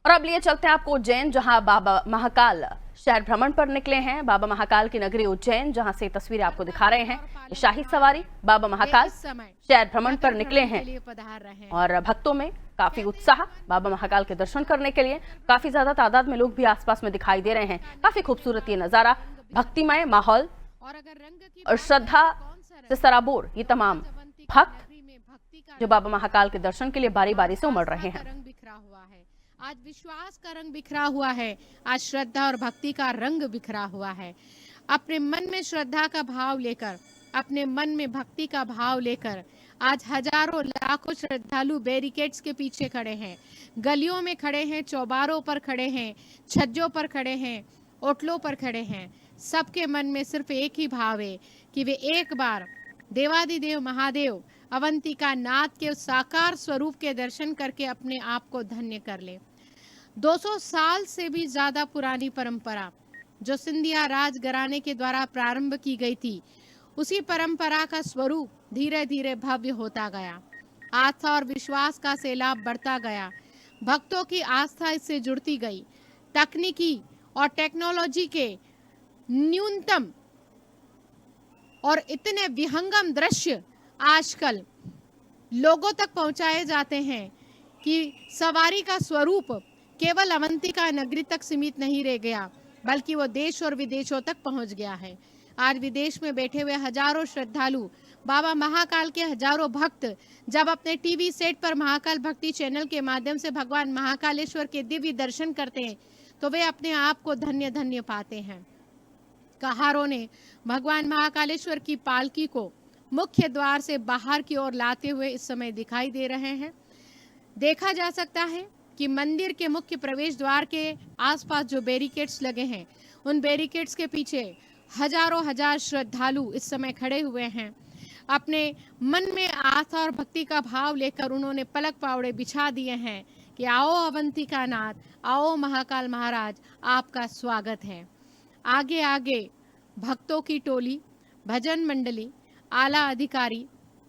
और अब लिए चलते हैं आपको उज्जैन, जहां बाबा महाकाल शहर भ्रमण पर निकले हैं। बाबा महाकाल की नगरी उज्जैन, जहां से तस्वीरें आपको दिखा रहे हैं। शाही सवारी बाबा महाकाल शहर भ्रमण पर निकले हैं और भक्तों में काफी उत्साह बाबा महाकाल के दर्शन करने के लिए। काफी ज्यादा तादाद में लोग भी आसपास में दिखाई दे रहे हैं। काफी खूबसूरत ये नजारा, भक्तिमय माहौल और श्रद्धा से सराबोर ये तमाम भक्त जो बाबा महाकाल के दर्शन के लिए बारी बारी से उमड़ रहे हैं। आज विश्वास का रंग बिखरा हुआ है, आज श्रद्धा और भक्ति का रंग बिखरा हुआ है। अपने मन में श्रद्धा का भाव लेकर, अपने मन में भक्ति का भाव लेकर आज हजारों लाखों श्रद्धालु बैरिकेड्स के पीछे खड़े हैं, गलियों में खड़े हैं, चौबारों पर खड़े हैं, छज्जों पर खड़े हैं, ओटलों पर खड़े हैं। सबके मन में सिर्फ एक ही भाव है कि वे एक बार देवादिदेव महादेव अवंतिका नाथ के साकार स्वरूप के दर्शन करके अपने आप को धन्य कर ले। 200 साल से भी ज्यादा पुरानी परंपरा जो सिंधिया राज घराने के द्वारा प्रारंभ की गई थी, उसी परंपरा का स्वरूप धीरे धीरे भव्य होता गया। आस्था और विश्वास का सैलाब बढ़ता गया, भक्तों की आस्था इससे जुड़ती गई। तकनीकी और टेक्नोलॉजी के न्यूनतम और इतने विहंगम दृश्य आजकल लोगों तक पहुंचाए जाते हैं कि सवारी का स्वरूप केवल अवंतिका नगरी तक सीमित नहीं रह गया, बल्कि वो देश और विदेशों तक पहुंच गया है। आज विदेश में बैठे हुए हजारों श्रद्धालु, बाबा महाकाल के हजारों भक्त जब अपने टीवी सेट पर महाकाल भक्ति चैनल के माध्यम से भगवान महाकालेश्वर के दिव्य दर्शन करते हैं, तो वे अपने आप को धन्य धन्य पाते हैं। कहारों ने भगवान महाकालेश्वर की पालकी को मुख्य द्वार से बाहर की ओर लाते हुए इस समय दिखाई दे रहे हैं। देखा जा सकता है कि मंदिर के मुख्य प्रवेश द्वार के आसपास जो बैरिकेड्स लगे हैं, उन बैरिकेड्स के पीछे हजारों हजार श्रद्धालु इस समय खड़े हुए हैं। अपने मन में आस्था और भक्ति का भाव लेकर उन्होंने पलक पावड़े बिछा दिए हैं कि आओ अवंतिका नाथ, आओ महाकाल महाराज, आपका स्वागत है। आगे आगे भक्तों की टोली, भजन मंडली, आला अधिकारी,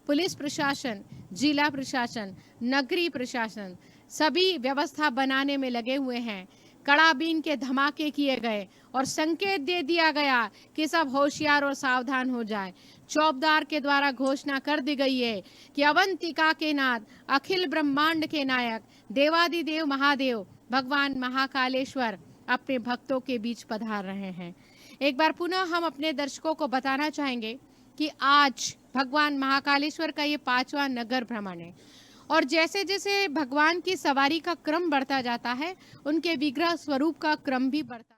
पुलिस प्रशासन, जिला प्रशासन, नगरी प्रशासन सभी व्यवस्था बनाने में लगे हुए हैं। कड़ाबीन के धमाके किए गए और संकेत दे दिया गया कि सब होशियार और सावधान हो जाए। चौबदार के द्वारा घोषणा कर दी गई है कि अवंतिका के नाथ, अखिल ब्रह्मांड के नायक, देवादिदेव महादेव भगवान महाकालेश्वर अपने भक्तों के बीच पधार रहे हैं। एक बार पुनः हम अपने दर्शकों को बताना चाहेंगे कि आज भगवान महाकालेश्वर का ये 5वां नगर भ्रमण है और जैसे जैसे भगवान की सवारी का क्रम बढ़ता जाता है, उनके विग्रह स्वरूप का क्रम भी बढ़ता